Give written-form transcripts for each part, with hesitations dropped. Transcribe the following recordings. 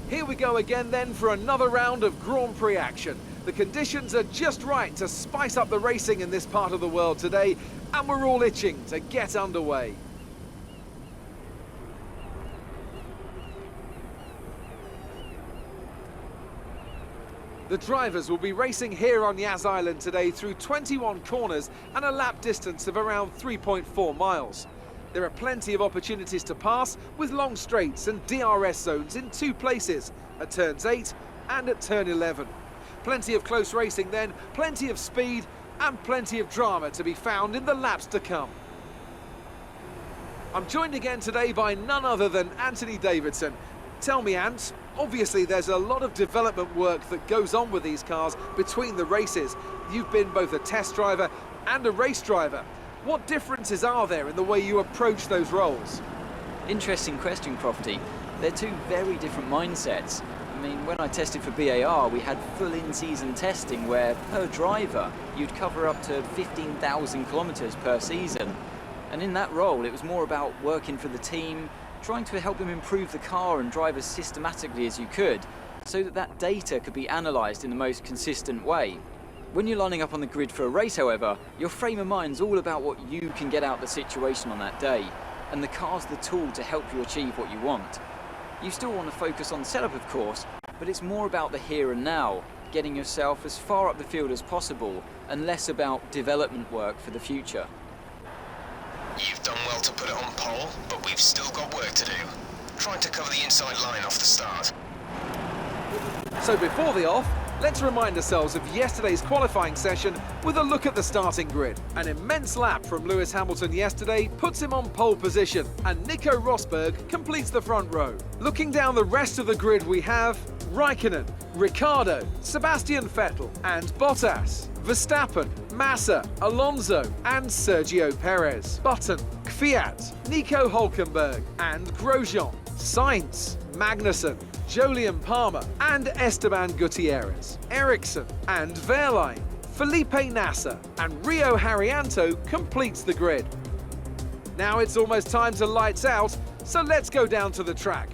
Here we go again then for another round of Grand Prix action. The conditions are just right to spice up the racing in this part of the world today, and we're all itching to get underway. The drivers will be racing here on Yas Island today through 21 corners and a lap distance of around 3.4 miles. There are plenty of opportunities to pass with long straights and DRS zones in two places, at turns 8 and at turn 11. Plenty of close racing then, plenty of speed and plenty of drama to be found in the laps to come. I'm joined again today by none other than Anthony Davidson. Tell me, Ant, obviously there's a lot of development work that goes on with these cars between the races. You've been both a test driver and a race driver. What differences are there in the way you approach those roles? Interesting question, Crofty. They're two very different mindsets. I mean, when I tested for BAR, we had full in-season testing where, per driver, you'd cover up to 15,000 kilometres per season. And in that role, it was more about working for the team, trying to help them improve the car and drive as systematically as you could, so that that data could be analysed in the most consistent way. When you're lining up on the grid for a race, however, your frame of mind's all about what you can get out of the situation on that day, and the car's the tool to help you achieve what you want. You still want to focus on setup, of course, but it's more about the here and now, getting yourself as far up the field as possible, and less about development work for the future. You've done well to put it on pole, but we've still got work to do. Trying to cover the inside line off the start. So before the off, let's remind ourselves of yesterday's qualifying session with a look at the starting grid. An immense lap from Lewis Hamilton yesterday puts him on pole position, and Nico Rosberg completes the front row. Looking down the rest of the grid, we have Raikkonen, Ricciardo, Sebastian Vettel and Bottas, Verstappen, Massa, Alonso and Sergio Perez, Button, Kvyat, Nico Hülkenberg and Grosjean, Sainz, Magnussen, Jolyon Palmer and Esteban Gutierrez, Ericsson and Wehrlein, Felipe Nasser and Rio Haryanto completes the grid. Now it's almost time to lights out, so let's go down to the track.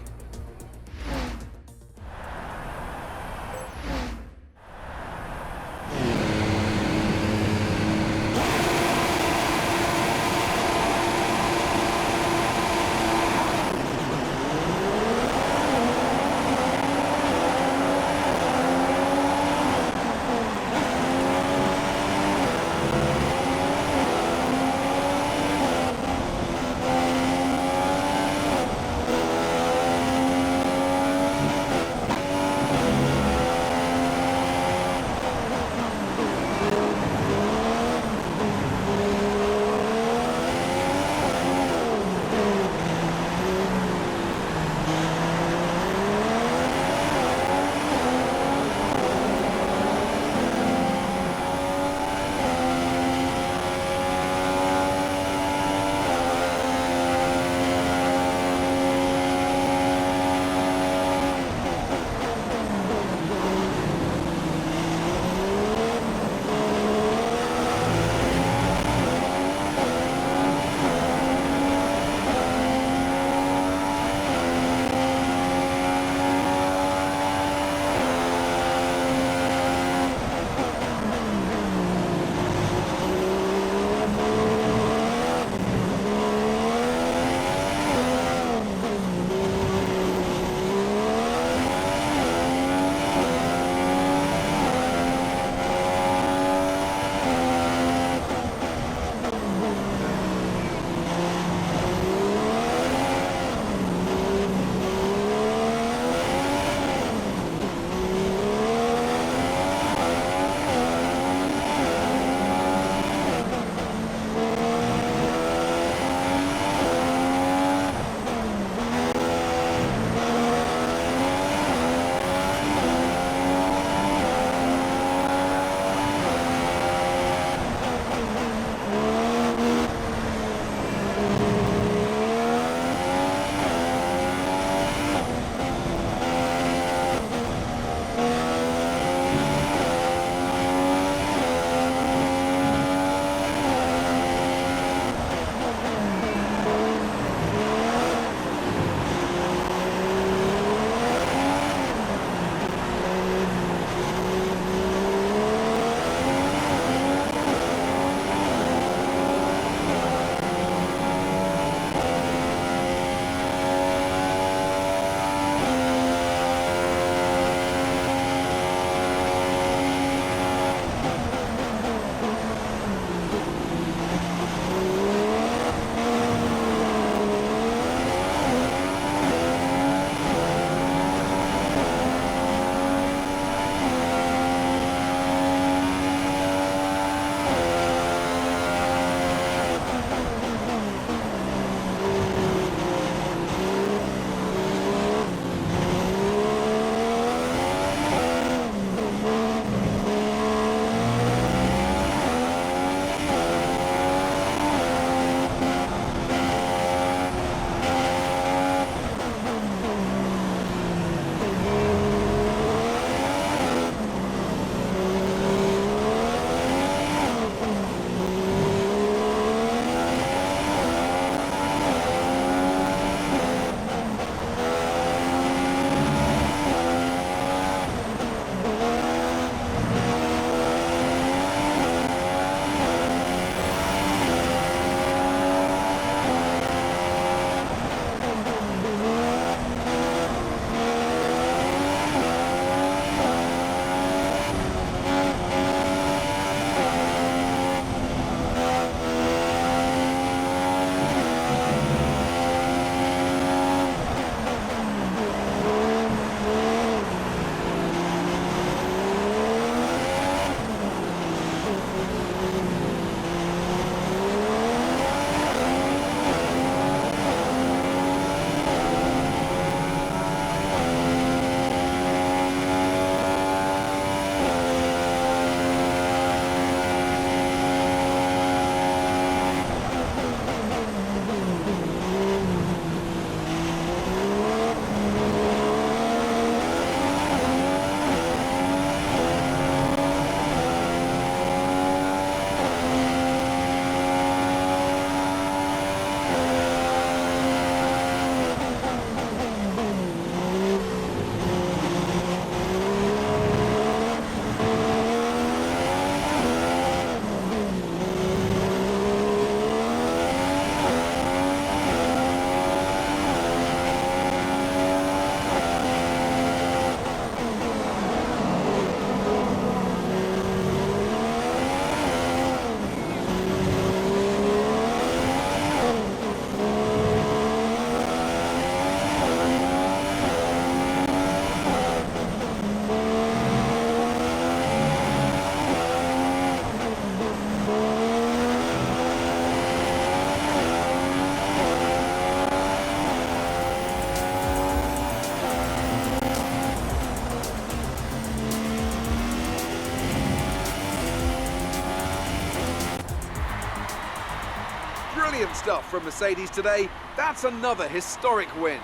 Excellent stuff from Mercedes today. That's another historic win.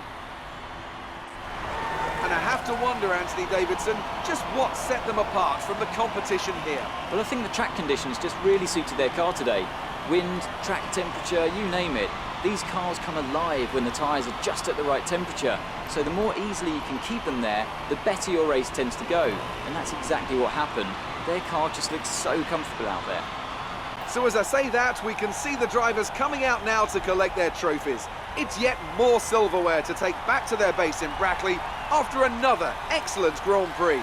And I have to wonder, Anthony Davidson, just what set them apart from the competition here. Well, I think the track conditions just really suited their car today. Wind, track temperature, you name it. These cars come alive when the tyres are just at the right temperature. So the more easily you can keep them there, the better your race tends to go. And that's exactly what happened. Their car just looks so comfortable out there. So as I say that, we can see the drivers coming out now to collect their trophies. It's yet more silverware to take back to their base in Brackley after another excellent Grand Prix.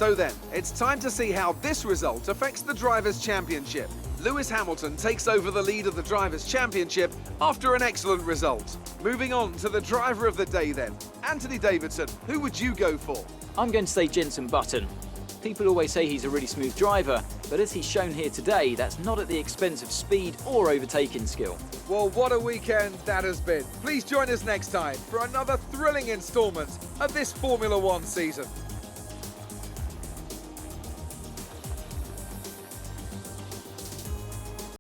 So then, it's time to see how this result affects the Drivers' Championship. Lewis Hamilton takes over the lead of the Drivers' Championship after an excellent result. Moving on to the driver of the day then. Anthony Davidson, who would you go for? I'm going to say Jenson Button. People always say he's a really smooth driver, but as he's shown here today, that's not at the expense of speed or overtaking skill. Well, what a weekend that has been. Please join us next time for another thrilling instalment of this Formula One season.